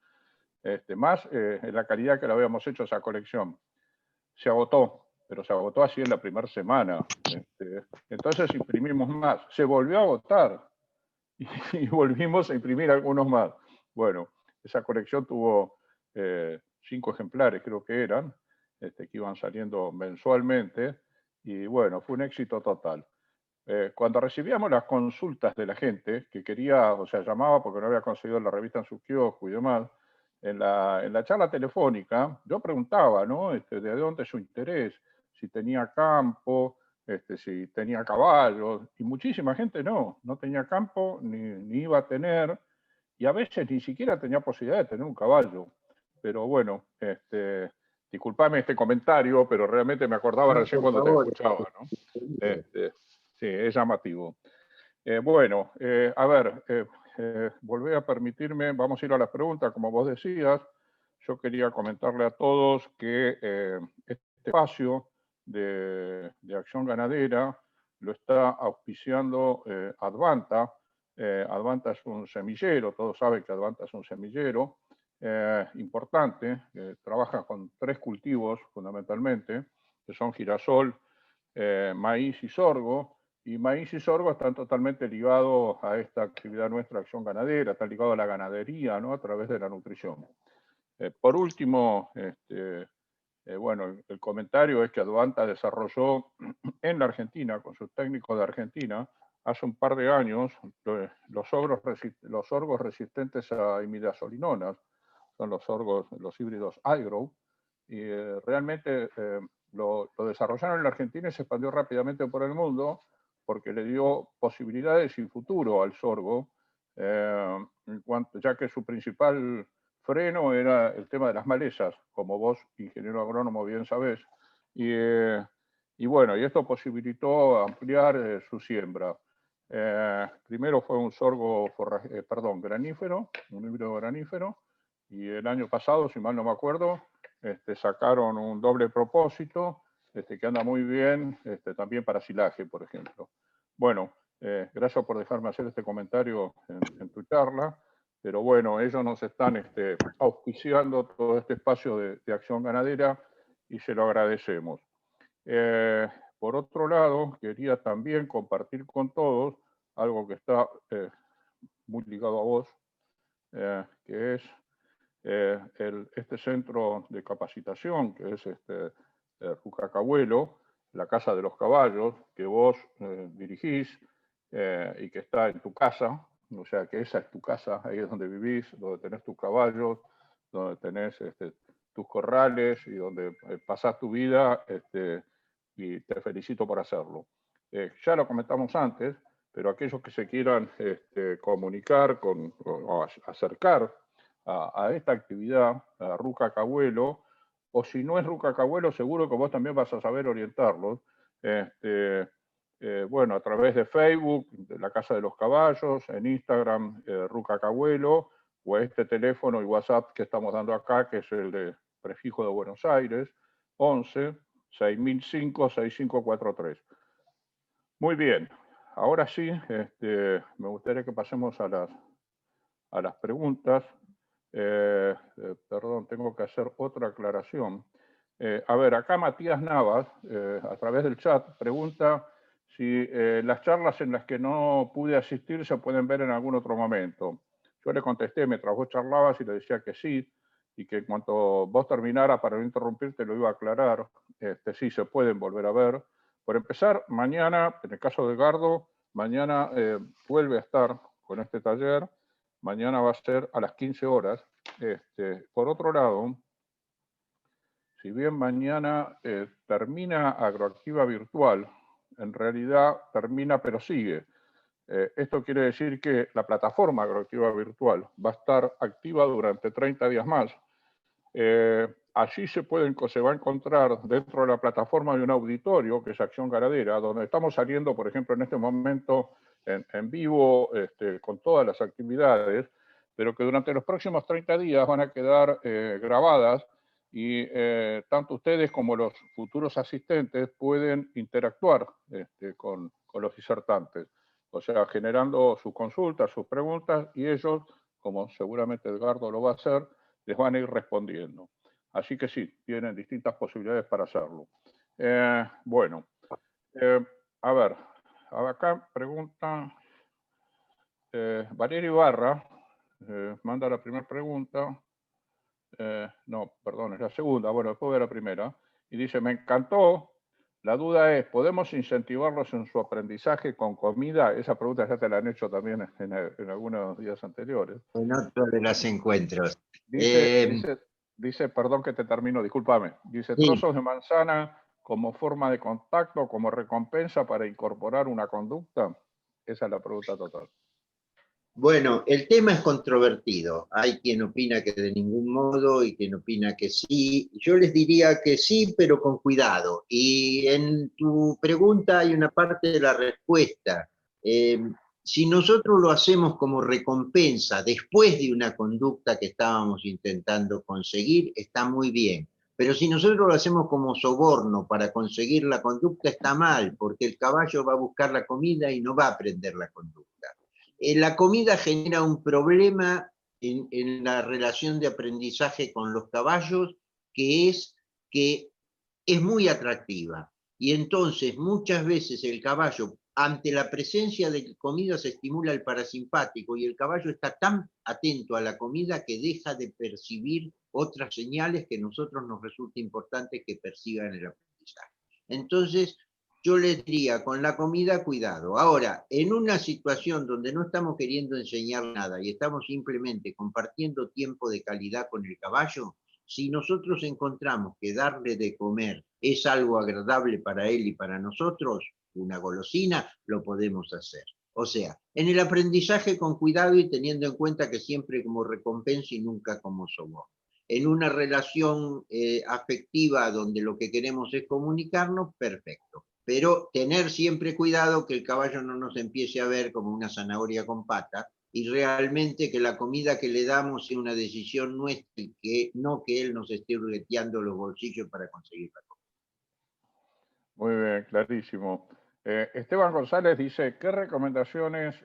Más en la calidad que la habíamos hecho esa colección. Se agotó, pero se agotó así en la primera semana. Entonces imprimimos más. Se volvió a agotar y volvimos a imprimir algunos más. Bueno, esa colección tuvo 5 ejemplares, creo que eran, que iban saliendo mensualmente, y bueno, fue un éxito total. Cuando recibíamos las consultas de la gente que quería, o sea, llamaba porque no había conseguido la revista en su kiosco y demás, en la charla telefónica, yo preguntaba, ¿no? ¿De dónde su interés? Si tenía campo, si tenía caballos, y muchísima gente no tenía campo, ni iba a tener, y a veces ni siquiera tenía posibilidad de tener un caballo. Pero bueno, disculpame este comentario, pero realmente me acordaba recién cuando te escuchaba, ¿no? Sí, es llamativo. Bueno, a ver, volví a permitirme, vamos a ir a las preguntas, como vos decías. Yo quería comentarle a todos que este espacio de acción ganadera lo está auspiciando Advanta. Advanta es un semillero, todos saben que Advanta es un semillero importante, trabaja con 3 cultivos fundamentalmente, que son girasol, maíz y sorgo. Y maíz y sorgo están totalmente ligados a esta actividad nuestra, acción ganadera, están ligados a la ganadería, ¿no? A través de la nutrición. Por último, bueno, el comentario es que Advanta desarrolló en la Argentina, con sus técnicos de Argentina, hace un par de años, los sorgos resistentes a imidazolinonas, son los híbridos iGrow, y realmente lo desarrollaron en la Argentina y se expandió rápidamente por el mundo porque le dio posibilidades y futuro al sorgo, ya que su principal freno era el tema de las malezas, como vos, ingeniero agrónomo, bien sabés, y bueno, y esto posibilitó ampliar su siembra. Primero fue un sorgo granífero, un híbrido granífero, y el año pasado, si mal no me acuerdo, sacaron un doble propósito que anda muy bien también para silaje, por ejemplo. Bueno, gracias por dejarme hacer este comentario en tu charla, pero bueno, ellos nos están auspiciando todo este espacio de acción ganadera y se lo agradecemos. Por otro lado, quería también compartir con todos algo que está muy ligado a vos, que es este centro de capacitación, que es Rucacabuelo, la Casa de los Caballos, que vos dirigís y que está en tu casa, o sea que esa es tu casa, ahí es donde vivís, donde tenés tus caballos, donde tenés tus corrales y donde pasás tu vida, y te felicito por hacerlo. Ya lo comentamos antes, pero aquellos que se quieran comunicar o acercar a esta actividad, a Rucacabuelo, o si no es Rucacabuelo, seguro que vos también vas a saber orientarlos. Bueno, a través de Facebook, de la Casa de los Caballos, en Instagram, Rucacabuelo, o este teléfono y WhatsApp que estamos dando acá, que es el de prefijo de Buenos Aires, 11 6005 6543. Muy bien, ahora sí, me gustaría que pasemos a a las preguntas. Perdón, tengo que hacer otra aclaración. A ver, acá Matías Navas, a través del chat, pregunta si las charlas en las que no pude asistir se pueden ver en algún otro momento. Yo le contesté mientras vos charlabas y le decía que sí, y que en cuanto vos terminara, para no interrumpirte, lo iba a aclarar. Sí, se pueden volver a ver. Por empezar, mañana, en el caso de Edgardo, mañana vuelve a estar con este taller. Mañana va a ser a las 15 horas. Por otro lado, si bien mañana termina Agroactiva Virtual, en realidad termina pero sigue. Esto quiere decir que la plataforma Agroactiva Virtual va a estar activa durante 30 días más. Allí se va a encontrar dentro de la plataforma de un auditorio, que es Acción Ganadera, donde estamos saliendo, por ejemplo, en este momento en vivo, con todas las actividades, pero que durante los próximos 30 días van a quedar grabadas y tanto ustedes como los futuros asistentes pueden interactuar con los disertantes, o sea, generando sus consultas, sus preguntas, y ellos, como seguramente Edgardo lo va a hacer, les van a ir respondiendo. Así que sí, tienen distintas posibilidades para hacerlo. Bueno, a ver, acá pregunta Valeria Ibarra, manda la primera pregunta. No, perdón, es la segunda, bueno, después de la primera. Y dice, me encantó. La duda es, ¿podemos incentivarlos en su aprendizaje con comida? Esa pregunta ya te la han hecho también en algunos días anteriores. En otro de los encuentros. Dice, perdón que te termino, discúlpame. Dice, Sí. trozos de manzana como forma de contacto, como recompensa para incorporar una conducta. Esa es la pregunta total. Bueno, el tema es controvertido. Hay quien opina que de ningún modo y quien opina que sí. Yo les diría que sí, pero con cuidado. Y en tu pregunta hay una parte de la respuesta. Si nosotros lo hacemos como recompensa después de una conducta que estábamos intentando conseguir, está muy bien. Pero si nosotros lo hacemos como soborno para conseguir la conducta, está mal, porque el caballo va a buscar la comida y no va a aprender la conducta. La comida genera un problema en la relación de aprendizaje con los caballos, que es muy atractiva. Y entonces muchas veces el caballo, ante la presencia de comida, se estimula el parasimpático y el caballo está tan atento a la comida que deja de percibir otras señales que a nosotros nos resulta importante que perciban en el aprendizaje. Entonces, yo les diría, con la comida, cuidado. Ahora, en una situación donde no estamos queriendo enseñar nada y estamos simplemente compartiendo tiempo de calidad con el caballo, si nosotros encontramos que darle de comer es algo agradable para él y para nosotros, una golosina, lo podemos hacer. O sea, en el aprendizaje con cuidado y teniendo en cuenta que siempre como recompensa y nunca como soborno. En una relación afectiva donde lo que queremos es comunicarnos, perfecto. Pero tener siempre cuidado que el caballo no nos empiece a ver como una zanahoria con pata y realmente que la comida que le damos sea una decisión nuestra y que no que él nos esté hurgueteando los bolsillos para conseguir la comida. Muy bien, clarísimo. Esteban González dice, ¿qué recomendaciones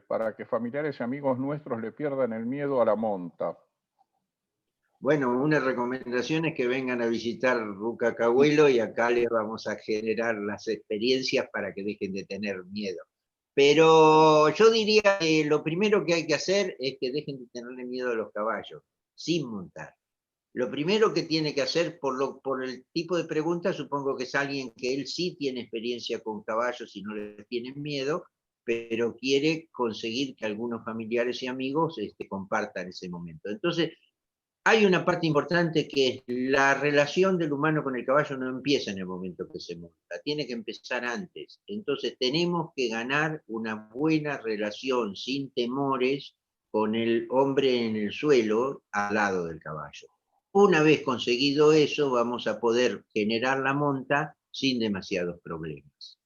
para que familiares y amigos nuestros le pierdan el miedo a la monta? Bueno, una recomendación es que vengan a visitar Rucacahuelo y acá les vamos a generar las experiencias para que dejen de tener miedo. Pero yo diría que lo primero que hay que hacer es que dejen de tenerle miedo a los caballos, sin montar. Lo primero que tiene que hacer, por el tipo de pregunta, supongo que es alguien que él sí tiene experiencia con caballos y no le tienen miedo, pero quiere conseguir que algunos familiares y amigos compartan ese momento. Entonces, hay una parte importante que es la relación del humano con el caballo no empieza en el momento que se monta, tiene que empezar antes. Entonces tenemos que ganar una buena relación sin temores con el hombre en el suelo al lado del caballo. Una vez conseguido eso, vamos a poder generar la monta sin demasiados problemas.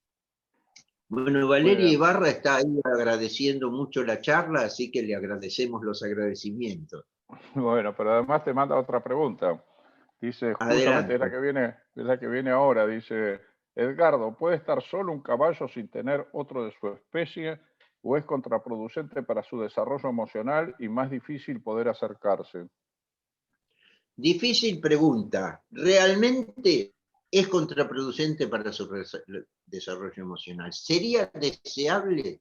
Bueno, Valeria Ibarra está ahí agradeciendo mucho la charla, así que le agradecemos los agradecimientos. Bueno, pero además te manda otra pregunta. Dice, justamente Adelante. es la que viene ahora, dice, Edgardo, ¿puede estar solo un caballo sin tener otro de su especie? o es contraproducente para su desarrollo emocional y más difícil poder acercarse? Difícil pregunta. ¿Realmente es contraproducente para su desarrollo emocional? ¿Sería deseable que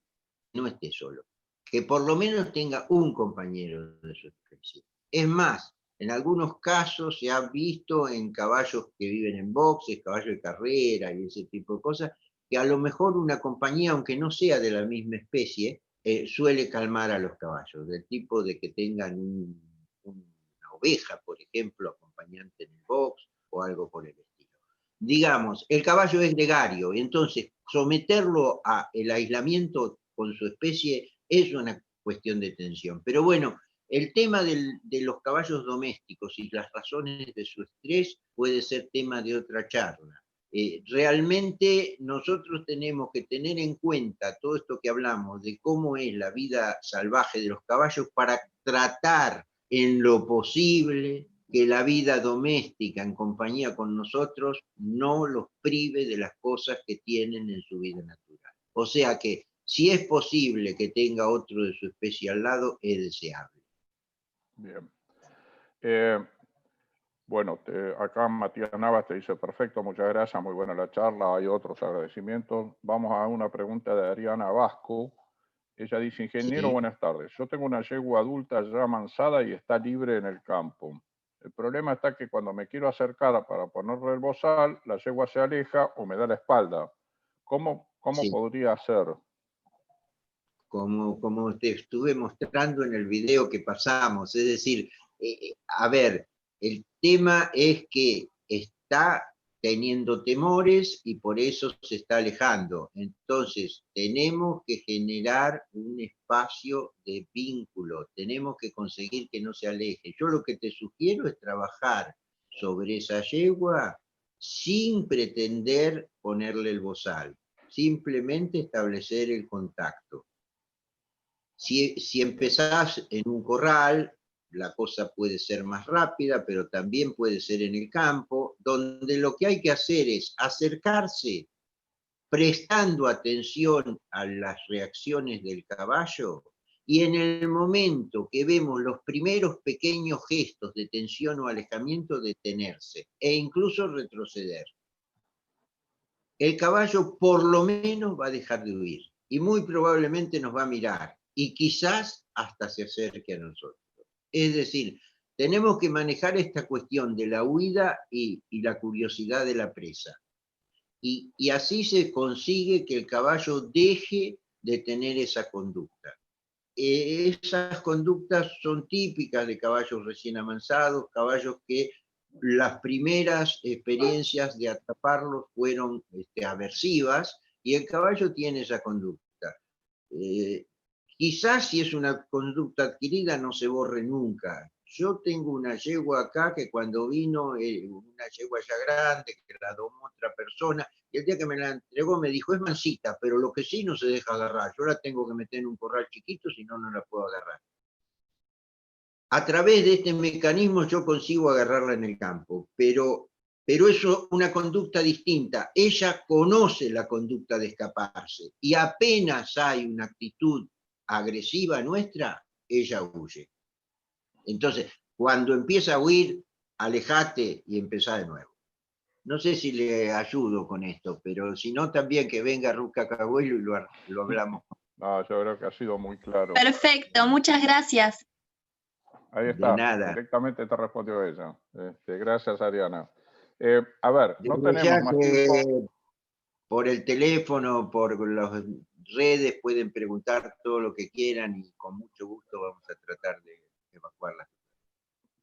no esté solo? Que por lo menos tenga un compañero de su especie. Es más, en algunos casos se ha visto en caballos que viven en boxes, caballos de carrera y ese tipo de cosas, que a lo mejor una compañía, aunque no sea de la misma especie, suele calmar a los caballos, del tipo de que tengan una oveja, por ejemplo, acompañante en el box o algo por el estilo. Digamos, el caballo es gregario, entonces someterlo al aislamiento con su especie es una cuestión de tensión. Pero bueno, el tema de los caballos domésticos y las razones de su estrés puede ser tema de otra charla. Realmente nosotros tenemos que tener en cuenta todo esto que hablamos de cómo es la vida salvaje de los caballos para tratar en lo posible que la vida doméstica en compañía con nosotros no los prive de las cosas que tienen en su vida natural. O sea que si es posible que tenga otro de su especie al lado, es deseable. Bien. Bueno, acá Matías Navas te dice, perfecto, muchas gracias, muy buena la charla, hay otros agradecimientos. Vamos a una pregunta de Ariana Vasco. Ella dice, ingeniero, ¿Sí? buenas tardes. Yo tengo una yegua adulta ya amansada y está libre en el campo. El problema está que cuando me quiero acercar para ponerle el bozal, la yegua se aleja o me da la espalda. ¿Cómo Sí. podría hacer? Como te estuve mostrando en el video que pasamos. Es decir, a ver, el tema es que está teniendo temores y por eso se está alejando. Entonces, tenemos que generar un espacio de vínculo, tenemos que conseguir que no se aleje. Yo lo que te sugiero es trabajar sobre esa yegua sin pretender ponerle el bozal, simplemente establecer el contacto. Si empezás en un corral, la cosa puede ser más rápida, pero también puede ser en el campo, donde lo que hay que hacer es acercarse prestando atención a las reacciones del caballo y en el momento que vemos los primeros pequeños gestos de tensión o alejamiento, detenerse e incluso retroceder. El caballo por lo menos va a dejar de huir y muy probablemente nos va a mirar y quizás hasta se acerque a nosotros. Es decir, tenemos que manejar esta cuestión de la huida y la curiosidad de la presa. Y así se consigue que el caballo deje de tener esa conducta. Esas conductas son típicas de caballos recién amansados, caballos que las primeras experiencias de atraparlos fueron aversivas y el caballo tiene esa conducta. Eh, Quizás si es una conducta adquirida no se borre nunca. Yo tengo una yegua acá que cuando vino, una yegua ya grande, que la domó otra persona, y el día que me la entregó me dijo, es mansita, pero lo que sí no se deja agarrar. Yo la tengo que meter en un corral chiquito, si no, no la puedo agarrar. A través de este mecanismo yo consigo agarrarla en el campo, pero eso es una conducta distinta. Ella conoce la conducta de escaparse y apenas hay una actitud agresiva nuestra, ella huye. Entonces, cuando empieza a huir, alejate y empezá de nuevo. No sé si le ayudo con esto, pero si no, también que venga Ruca Cagüelo y lo hablamos. No, yo creo que ha sido muy claro. Perfecto, muchas gracias. Ahí De está, nada. directamente te respondió ella. Gracias, Ariana. A ver, no Desde tenemos ya más que tiempo. por el teléfono, por las redes, pueden preguntar todo lo que quieran y con mucho gusto vamos a tratar de evacuarlas.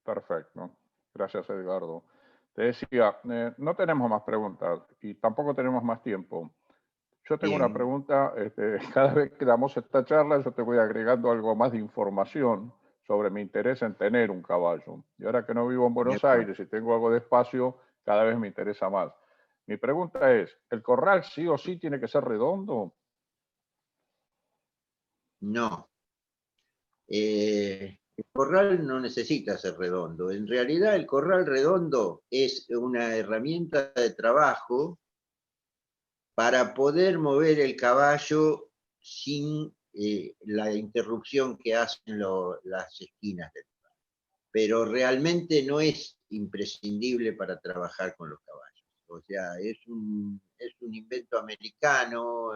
Perfecto. Gracias, Edgardo. Te decía, no tenemos más preguntas y tampoco tenemos más tiempo. Yo tengo una Bien. pregunta, cada vez que damos esta charla yo te voy agregando algo más de información sobre mi interés en tener un caballo. Y ahora que no vivo en De Buenos acuerdo. Aires y tengo algo de espacio, cada vez me interesa más. Mi pregunta es, ¿el corral sí o sí tiene que ser redondo? No. El corral no necesita ser redondo. En realidad el corral redondo es una herramienta de trabajo para poder mover el caballo sin la interrupción que hacen las esquinas del lugar. Pero realmente no es imprescindible para trabajar con los caballos. O sea, es un invento americano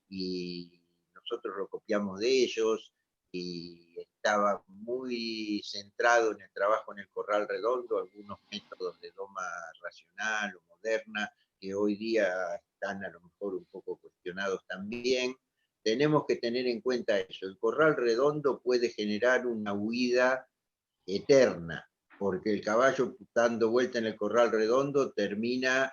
y nosotros lo copiamos de ellos, y estaba muy centrado en el trabajo en el corral redondo, algunos métodos de doma racional o moderna, que hoy día están a lo mejor un poco cuestionados también. Tenemos que tener en cuenta eso. El corral redondo puede generar una huida eterna, porque el caballo dando vuelta en el corral redondo termina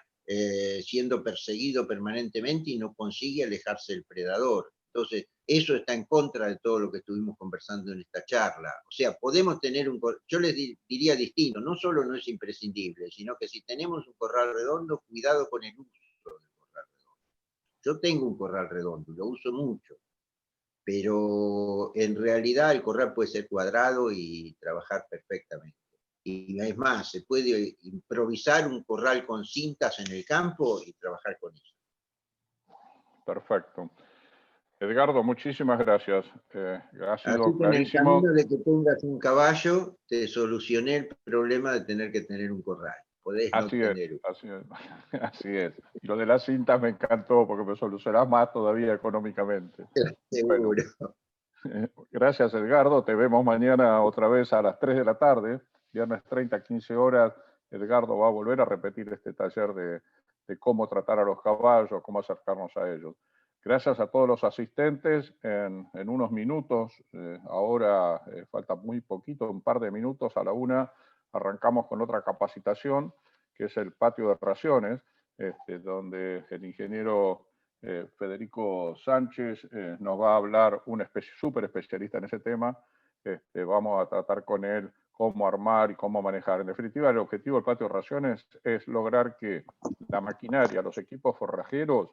siendo perseguido permanentemente y no consigue alejarse del predador. Entonces, eso está en contra de todo lo que estuvimos conversando en esta charla. O sea, podemos tener yo les diría distinto, no solo no es imprescindible, sino que si tenemos un corral redondo, cuidado con el uso del corral redondo. Yo tengo un corral redondo, lo uso mucho, pero en realidad el corral puede ser cuadrado y trabajar perfectamente. Y es más, se puede improvisar un corral con cintas en el campo y trabajar con eso. Perfecto. Edgardo, muchísimas gracias. Ha sido Así que en el clarísimo. camino de que tengas un caballo, te solucioné el problema de tener que tener un corral. Podés no Así es, tener uno. así es, así es. Y lo de las cintas me encantó porque me solucionás más todavía económicamente. Bueno, Seguro. gracias Edgardo, te vemos mañana otra vez a las 3 de la tarde, viernes 30, 15 horas. Edgardo va a volver a repetir este taller de cómo tratar a los caballos, cómo acercarnos a ellos. Gracias a todos los asistentes. En unos minutos, ahora falta muy poquito, un par de minutos, a la 1, arrancamos con otra capacitación, que es el patio de raciones, donde el ingeniero Federico Sánchez nos va a hablar, un súper especialista en ese tema. Vamos a tratar con él cómo armar y cómo manejar. En definitiva, el objetivo del patio de raciones es lograr que la maquinaria, los equipos forrajeros,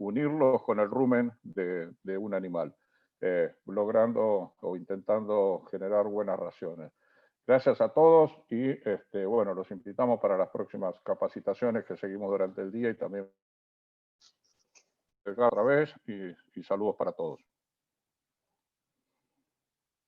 unirlos con el rumen de un animal, logrando o intentando generar buenas raciones. Gracias a todos y bueno, los invitamos para las próximas capacitaciones que seguimos durante el día y también otra vez y saludos para todos.